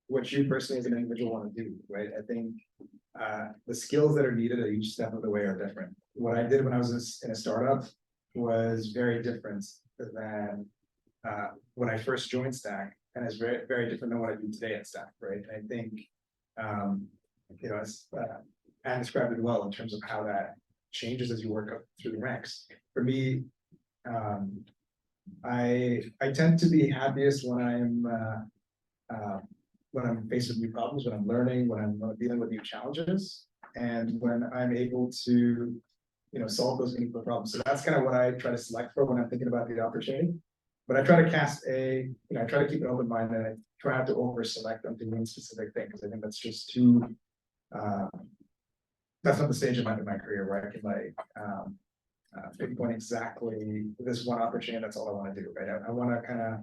what you personally as an individual want to do, right? I think the skills that are needed at each step of the way are different. What I did when I was in a startup was very different than when I first joined Stack, and it's very, very different than what I do today at Stack, right? And I think, as Anne described it well in terms of how that changes as you work up through the ranks. For me, I tend to be happiest when I'm faced with new problems, when I'm learning, when I'm dealing with new challenges, and when I'm able to, solve those meaningful problems. So that's kind of what I try to select for when I'm thinking about the opportunity. But I try to I try to keep an open mind, and I try not to over select onto one specific thing, because I think that's just too, that's not the stage of my career where I can pinpoint exactly this one opportunity. That's all I want to do, right? I want to kind of,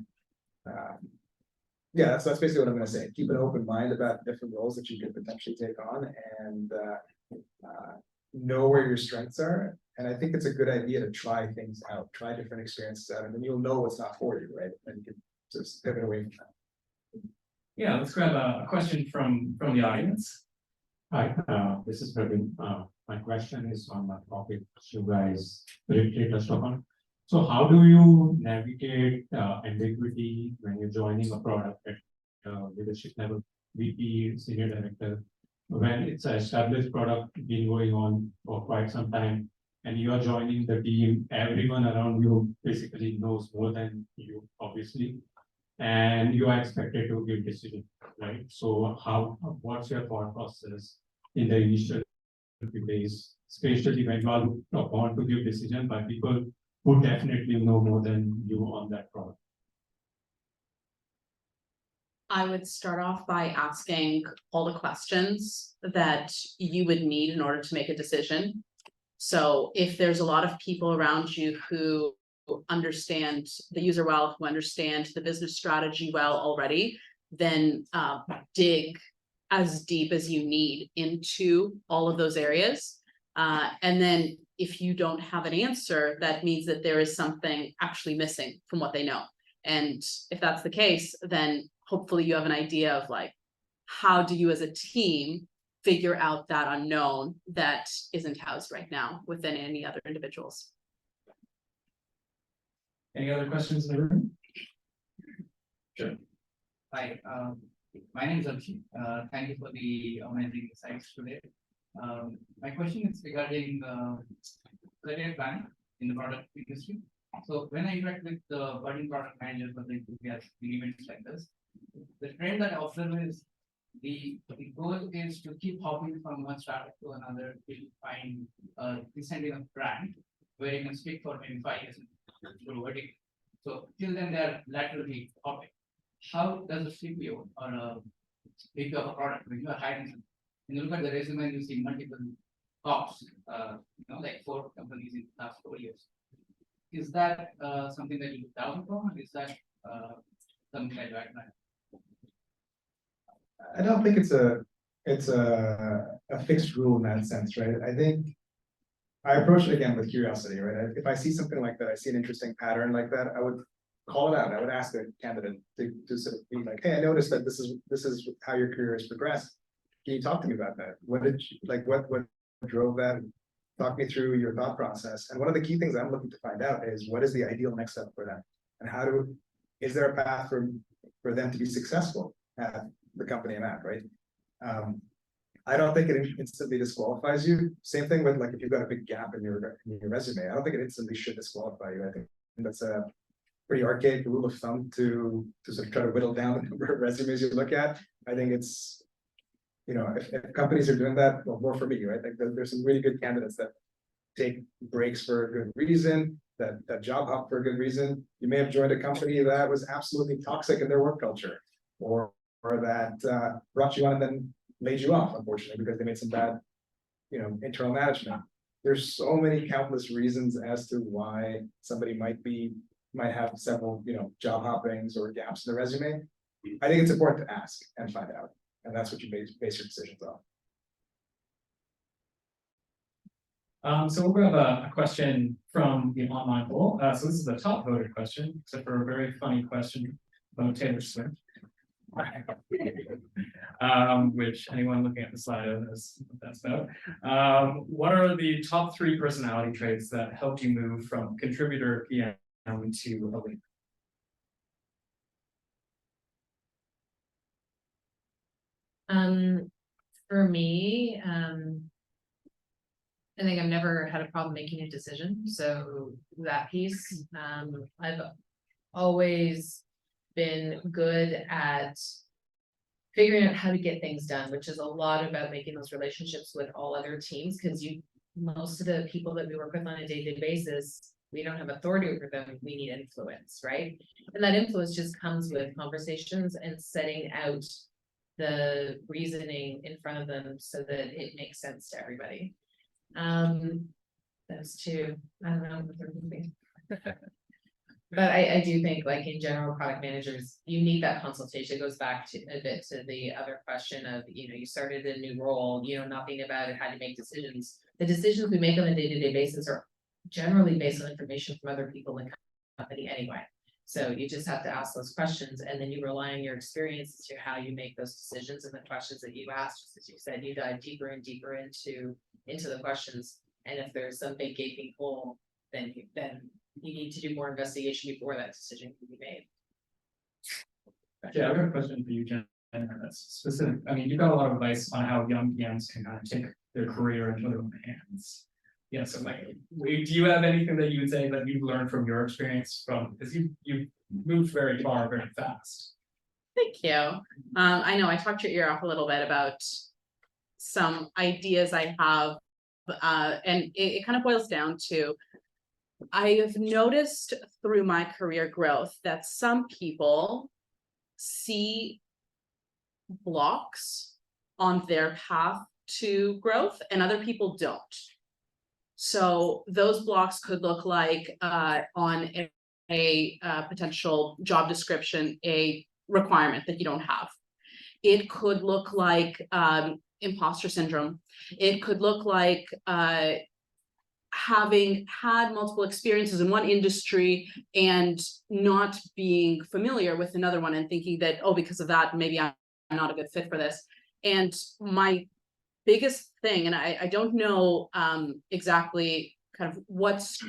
yeah, that's basically what I'm going to say. Keep an open mind about different roles that you could potentially take on, and know where your strengths are. And I think it's a good idea to try things out, try different experiences out, and then you'll know what's not for you, right? And you can just pivot away from that. Yeah, let's grab a question from the audience. Hi, this is Praveen. My question is on the topic you guys briefly touched upon. So how do you navigate ambiguity when you're joining a product at leadership level, VP, senior director, when it's an established product been going on for quite some time, and you are joining the team, everyone around you basically knows more than you, obviously, and you are expected to give decision, right? So what's your thought process in the initial days, especially when you are want to give decision by people who definitely know more than you on that product? I would start off by asking all the questions that you would need in order to make a decision. So if there's a lot of people around you who understand the user well, who understand the business strategy well already, then dig as deep as you need into all of those areas. And then if you don't have an answer, that means that there is something actually missing from what they know. And if that's the case, then hopefully you have an idea of like, how do you as a team figure out that unknown that isn't housed right now within any other individuals? Any other questions in the room? Sure. Hi, my name is Ampli. Thank you for the amazing insights today. My question is regarding career planning in the product industry. So when I interact with the budding product managers for the events like this, the trend that I observe is the goal is to keep hopping from one startup to another to find a decent enough brand where you can stick for maybe 5 years through vertical. So till then they are laterally hopping. How does a CPO or a VP of a product, when you are hiring, when you look at the resume and you see multiple hops, like 4 companies in the last 4 years, is that something that you look down upon, or is that something that you admire? I don't think it's a fixed rule in that sense, right? I think I approach it again with curiosity, right? If I see something like that, I see an interesting pattern like that, I would call it out. I would ask the candidate to sort of be like, hey, I noticed that this is how your career has progressed. Can you talk to me about that? What drove that? Talk me through your thought process. And one of the key things I'm looking to find out is what is the ideal next step for them, and is there a path for them to be successful at the company I'm at, right? I don't think it instantly disqualifies you. Same thing with like if you've got a big gap in your resume. I don't think it instantly should disqualify you. I think that's a pretty archaic rule of thumb to sort of try to whittle down the number of resumes you look at. I think it's, if companies are doing that, well, more for me, right? Like there's some really good candidates that take breaks for a good reason, that job hop for a good reason. You may have joined a company that was absolutely toxic in their work culture, or that brought you on and then laid you off, unfortunately, because they made some bad, internal management. There's so many countless reasons as to why somebody might have several, job hoppings or gaps in the resume. I think it's important to ask and find out, and that's what you base your decisions So we'll have a question from the online poll. So this is the top voted question, except for a very funny question about Taylor Swift. Which anyone looking at the slide knows what that's about. What are the top 3 personality traits that help you move from contributor PM to a leader? For me, I think I've never had a problem making a decision, so that piece, I've always been good at figuring out how to get things done, which is a lot about making those relationships with all other teams, because most of the people that we work with on a day-to-day basis, we don't have authority over them, we need influence, right? And that influence just comes with conversations and setting out the reasoning in front of them so that it makes sense to everybody. Those 2, I don't know what they're moving. But I do think, like, in general, product managers, you need that consultation. It goes back to a bit to the other question of, you started a new role, nothing about it, how to make decisions. The decisions we make on a day-to-day basis are generally based on information from other people in the company anyway. So you just have to ask those questions, and then you rely on your experience as to how you make those decisions and the questions that you asked. Just as you said, you dive deeper and deeper into the questions. And if there's some big gaping hole, then you need to do more investigation before that decision can be made. Yeah, I've got a question for you, Jen. That's specific. I mean, you've got a lot of advice on how young PMs can kind of take their career into their own hands. Yeah, so like, do you have anything that you would say that you've learned from your experience because you moved very far, very fast? Thank you. I know I talked your ear off a little bit about some ideas I have, and it kind of boils down to, I have noticed through my career growth that some people see blocks on their path to growth and other people don't. So those blocks could look like on a potential job description, a requirement that you don't have. It could look like imposter syndrome. It could look like having had multiple experiences in one industry and not being familiar with another one and thinking that, oh, because of that, maybe I'm not a good fit for this. And my biggest thing, and I don't know exactly kind of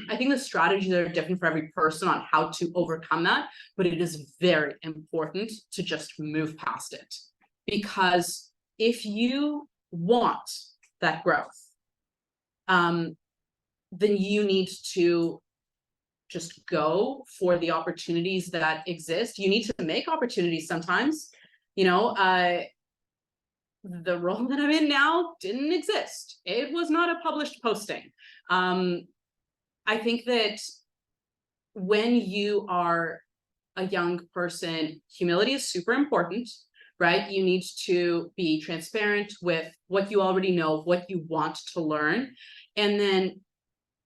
I think the strategies are different for every person on how to overcome that, but it is very important to just move past it. Because if you want that growth, then you need to just go for the opportunities that exist. You need to make opportunities sometimes. The role that I'm in now didn't exist. It was not a published posting. I think that when you are a young person, humility is super important, right? You need to be transparent with what you already know, what you want to learn. And then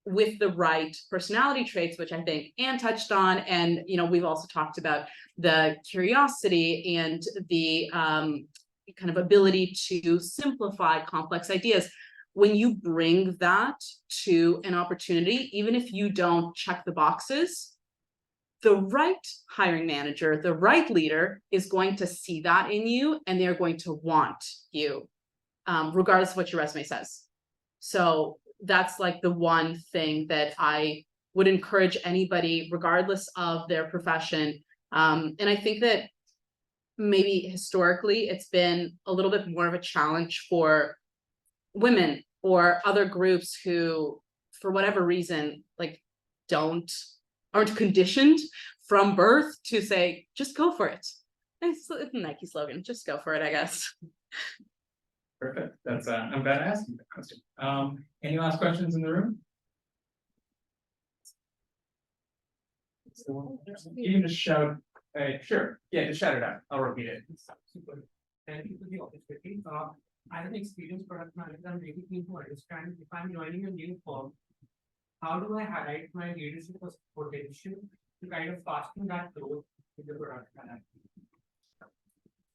with the right personality traits, which I think Anne touched on, and we've also talked about the curiosity and the kind of ability to simplify complex ideas. When you bring that to an opportunity, even if you don't check the boxes, the right hiring manager, the right leader is going to see that in you, and they're going to want you, regardless of what your resume says. So that's like the one thing that I would encourage anybody, regardless of their profession. And I think that maybe historically it's been a little bit more of a challenge for women or other groups who, for whatever reason, like aren't conditioned from birth to say, just go for it. It's a Nike slogan, just go for it, I guess. Perfect. That's I'm glad I asked you that question. Any last questions in the room? You can just shout. Sure. Yeah, just shout it out. I'll repeat it. Thank you for the opportunity. As an experienced product manager, I'm really keen to understand if I'm joining a new firm, how do I highlight my leadership potential to kind of fasten that growth in the product manager?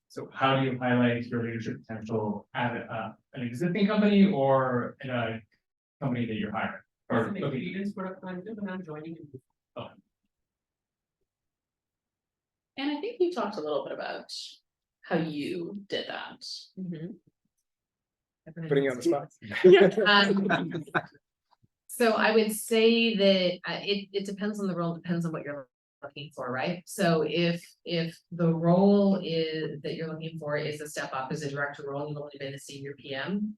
So how do you highlight your leadership potential at an existing company or in a company that you're hiring? As Or an looking? experienced product manager, when I'm joining in. And I think you talked a little bit about how you did that. Putting you on the spot. Um, So I would say that it depends on the role, depends on what you're looking for, right? So if the role is that you're looking for is a step up as a director role, you've only been a senior PM.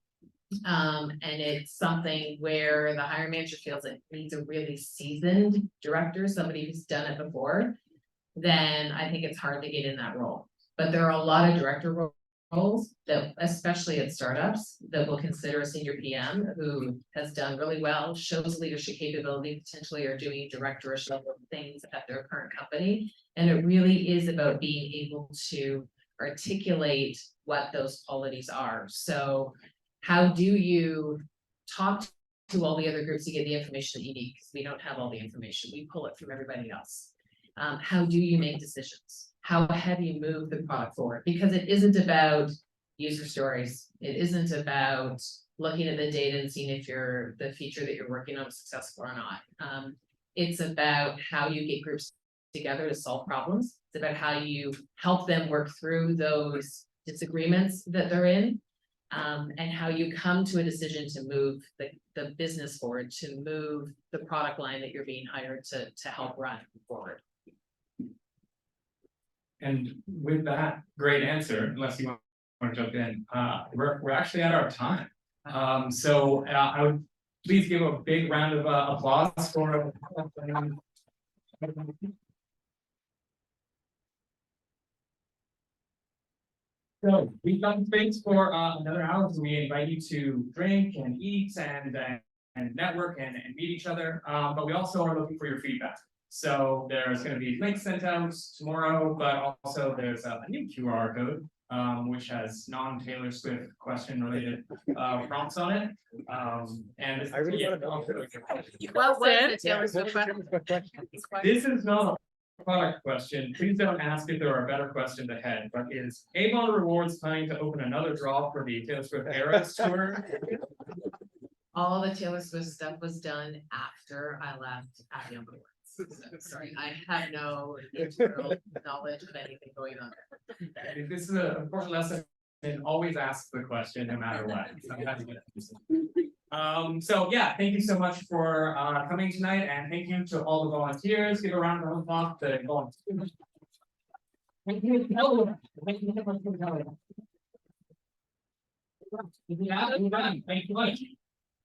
And it's something where the hiring manager feels it needs a really seasoned director, somebody who's done it before. Then I think it's hard to get in that role. But there are a lot of director roles that, especially at startups, that will consider a senior PM who has done really well, shows leadership capability, potentially are doing directorish level things at their current company. And it really is about being able to articulate what those qualities are. So how do you talk to all the other groups to get the information that you need? Because we don't have all the information. We pull it from everybody else. How do you make decisions? How have you moved the product forward? Because it isn't about user stories. It isn't about looking at the data and seeing if the feature that you're working on is successful or not. It's about how you get groups together to solve problems. It's about how you help them work through those disagreements that they're in. And how you come to a decision to move the business forward, to move the product line that you're being hired to help run forward. And with that great answer, unless you want to jump in, we're actually at our time. So I would please give a big round of applause for. So we've got space for another hour, so we invite you to drink and eat and network and meet each other. But we also are looking for your feedback. So there's going to be links sent out tomorrow, but also there's a new QR code, which has non-Taylor Swift question related prompts on it. And I really want to know. What was the Taylor Swift question? This is not a product question. Please don't ask if there are better questions ahead, but is Avion Rewards planning to open another draw for the Taylor Swift Eras tour? All the Taylor Swift stuff was done after I left Avion. So, sorry, I have no internal knowledge of anything going on. This is an important lesson, and always ask the question no matter what. So yeah, thank you so much for coming tonight, and thank you to all the volunteers. Give a round of applause to the volunteers. Thank you. Thank you much. You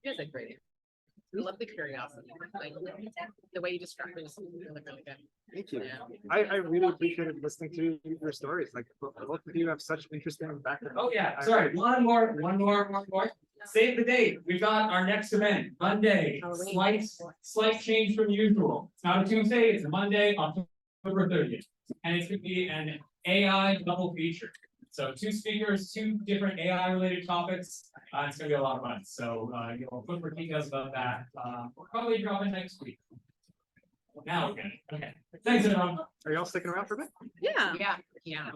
guys are great. I love the curiosity, like the way you describe it is really, really good. Thank you. Yeah. I really appreciated listening to your stories. Like both of you have such interesting background. Oh yeah, sorry, one more. Save the date. We've got our next event, Monday, slight change from usual. It's not a Tuesday, it's a Monday, October 30th. And it's gonna be an AI double feature. So 2 speakers, 2 different AI related topics. It's gonna be a lot of fun. So you'll put more details about that. We'll probably drop it next week. Now, okay. Thanks everyone. Are y'all sticking around for a bit? Yeah. Yeah.